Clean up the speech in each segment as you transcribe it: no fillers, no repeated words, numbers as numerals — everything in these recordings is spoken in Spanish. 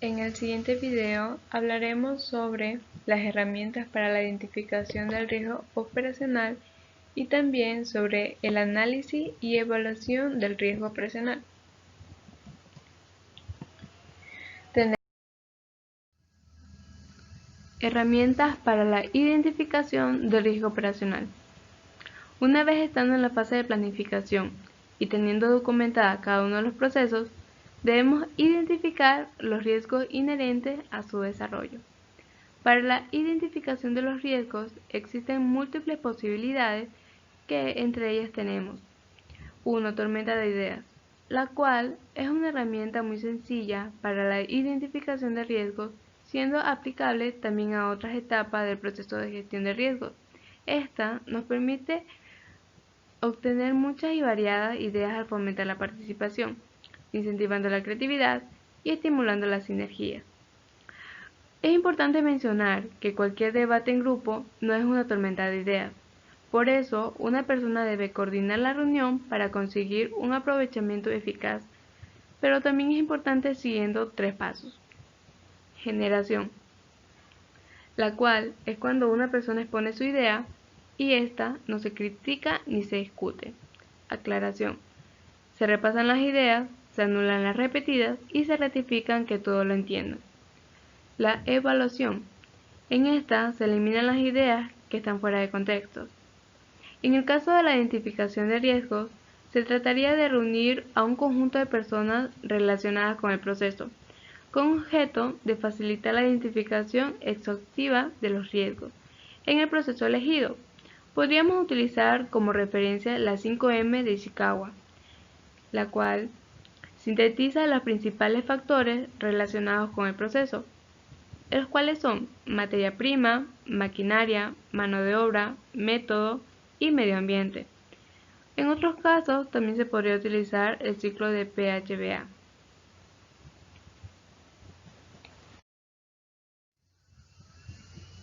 En el siguiente video hablaremos sobre las herramientas para la identificación del riesgo operacional y también sobre el análisis y evaluación del riesgo operacional. Tenemos herramientas para la identificación del riesgo operacional. Una vez estando en la fase de planificación y teniendo documentada cada uno de los procesos, debemos identificar los riesgos inherentes a su desarrollo. Para la identificación de los riesgos existen múltiples posibilidades que entre ellas tenemos 1. Tormenta de ideas, la cual es una herramienta muy sencilla para la identificación de riesgos, siendo aplicable también a otras etapas del proceso de gestión de riesgos. Esta nos permite obtener muchas y variadas ideas al fomentar la participación, incentivando la creatividad y estimulando la sinergia. Es importante mencionar que cualquier debate en grupo no es una tormenta de ideas. Por eso, una persona debe coordinar la reunión para conseguir un aprovechamiento eficaz, pero también es importante siguiendo 3 pasos. Generación, la cual es cuando una persona expone su idea y esta no se critica ni se discute. Aclaración, se repasan las ideas, se anulan las repetidas y se ratifican que todos lo entiendan. La evaluación, en esta se eliminan las ideas que están fuera de contexto. En el caso de la identificación de riesgos, se trataría de reunir a un conjunto de personas relacionadas con el proceso, con objeto de facilitar la identificación exhaustiva de los riesgos en el proceso elegido. Podríamos utilizar como referencia la 5M de Ishikawa, la cual sintetiza los principales factores relacionados con el proceso, los cuales son materia prima, maquinaria, mano de obra, método y medio ambiente. En otros casos también se podría utilizar el ciclo de PHBA.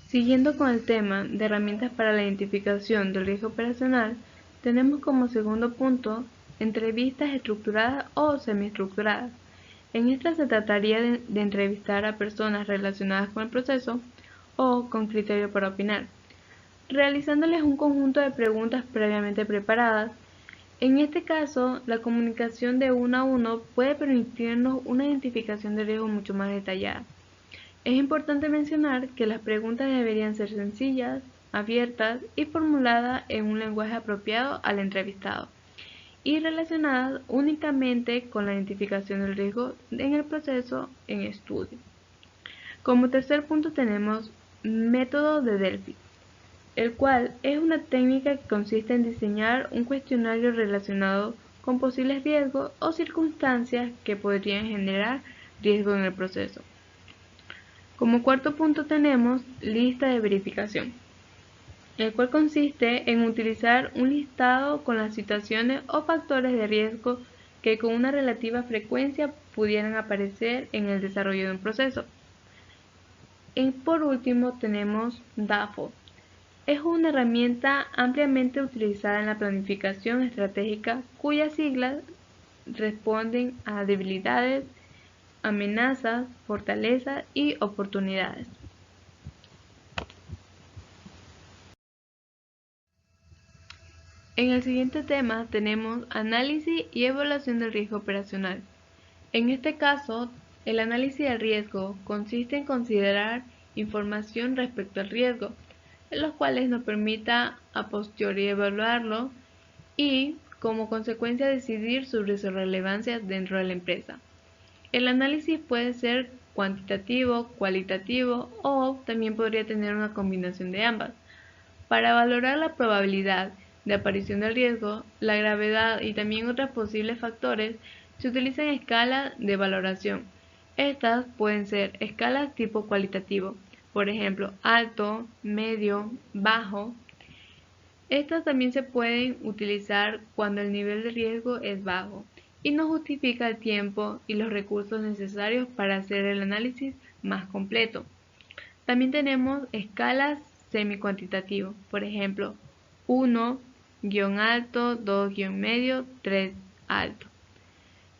Siguiendo con el tema de herramientas para la identificación del riesgo operacional, tenemos como segundo punto entrevistas estructuradas o semiestructuradas. En esta se trataría de entrevistar a personas relacionadas con el proceso o con criterio para opinar, realizándoles un conjunto de preguntas previamente preparadas. En este caso, la comunicación de uno a uno puede permitirnos una identificación de riesgo mucho más detallada. Es importante mencionar que las preguntas deberían ser sencillas, abiertas y formuladas en un lenguaje apropiado al entrevistado y relacionadas únicamente con la identificación del riesgo en el proceso en estudio. Como tercer punto tenemos método de Delphi, el cual es una técnica que consiste en diseñar un cuestionario relacionado con posibles riesgos o circunstancias que podrían generar riesgo en el proceso. Como cuarto punto tenemos lista de verificación, el cual consiste en utilizar un listado con las situaciones o factores de riesgo que con una relativa frecuencia pudieran aparecer en el desarrollo de un proceso. Y por último tenemos DAFO. Es una herramienta ampliamente utilizada en la planificación estratégica cuyas siglas responden a debilidades, amenazas, fortalezas y oportunidades. En el siguiente tema tenemos análisis y evaluación del riesgo operacional. En este caso, el análisis del riesgo consiste en considerar información respecto al riesgo, en los cuales nos permita a posteriori evaluarlo y, como consecuencia, decidir sobre su relevancia dentro de la empresa. El análisis puede ser cuantitativo, cualitativo o también podría tener una combinación de ambas. Para valorar la probabilidad de aparición del riesgo, la gravedad y también otros posibles factores, se utilizan escalas de valoración. Estas pueden ser escalas tipo cualitativo, por ejemplo, alto, medio, bajo. Estas también se pueden utilizar cuando el nivel de riesgo es bajo y no justifica el tiempo y los recursos necesarios para hacer el análisis más completo. También tenemos escalas semi-cuantitativo, por ejemplo, 1, alto, 2, medio, 3, alto.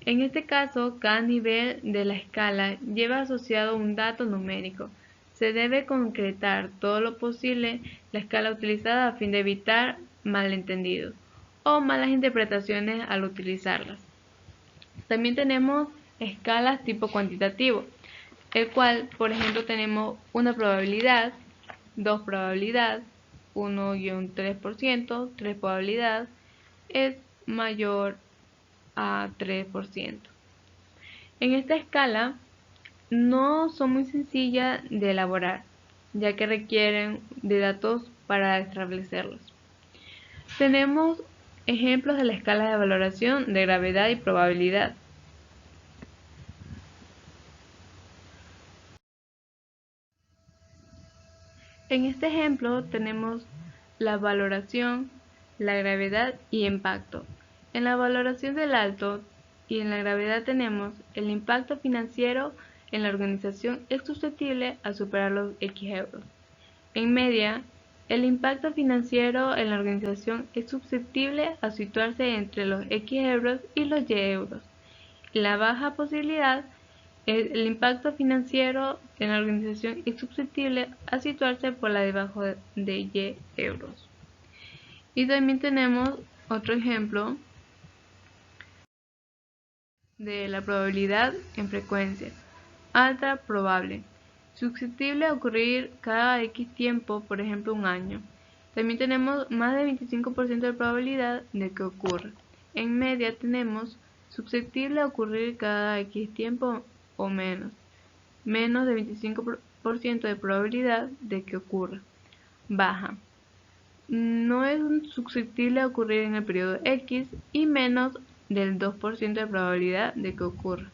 En este caso, cada nivel de la escala lleva asociado un dato numérico. Se debe concretar todo lo posible la escala utilizada a fin de evitar malentendidos o malas interpretaciones al utilizarlas. También tenemos escalas tipo cuantitativo, el cual, por ejemplo, tenemos una probabilidad, 2 probabilidad, 1-3%, 3 probabilidad es mayor a 3%. En esta escala no son muy sencillas de elaborar, ya que requieren de datos para establecerlos. Tenemos ejemplos de la escala de valoración de gravedad y probabilidad. En este ejemplo tenemos la valoración, la gravedad y impacto. En la valoración del alto y en la gravedad tenemos el impacto financiero en la organización es susceptible a superar los X euros. En media, el impacto financiero en la organización es susceptible a situarse entre los X euros y los Y euros. La baja posibilidad, el impacto financiero en la organización es susceptible a situarse por la debajo de Y euros. Y también tenemos otro ejemplo de la probabilidad en frecuencia. Alta probable. Susceptible a ocurrir cada X tiempo, por ejemplo un año. También tenemos más de 25% de probabilidad de que ocurra. En media tenemos susceptible a ocurrir cada X tiempo o menos. Menos de 25% de probabilidad de que ocurra. Baja. No es susceptible a ocurrir en el periodo X y menos del 2% de probabilidad de que ocurra.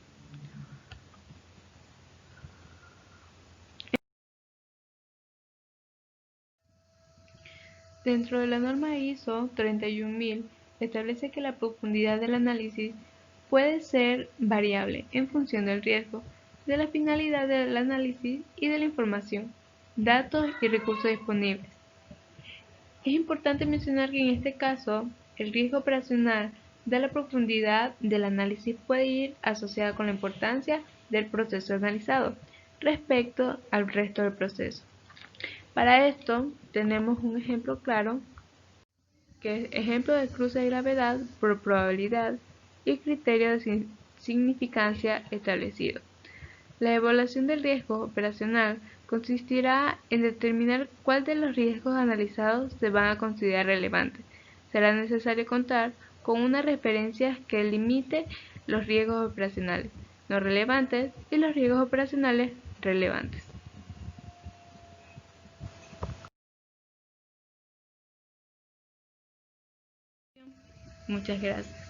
Dentro de la norma ISO 31000 establece que la profundidad del análisis puede ser variable en función del riesgo, de la finalidad del análisis y de la información, datos y recursos disponibles. Es importante mencionar que en este caso, el riesgo operacional de la profundidad del análisis puede ir asociada con la importancia del proceso analizado respecto al resto del proceso. Para esto tenemos un ejemplo claro, que es ejemplo de cruce de gravedad por probabilidad y criterio de significancia establecido. La evaluación del riesgo operacional consistirá en determinar cuál de los riesgos analizados se van a considerar relevantes. Será necesario contar con una referencia que limite los riesgos operacionales no relevantes y los riesgos operacionales relevantes. Muchas gracias.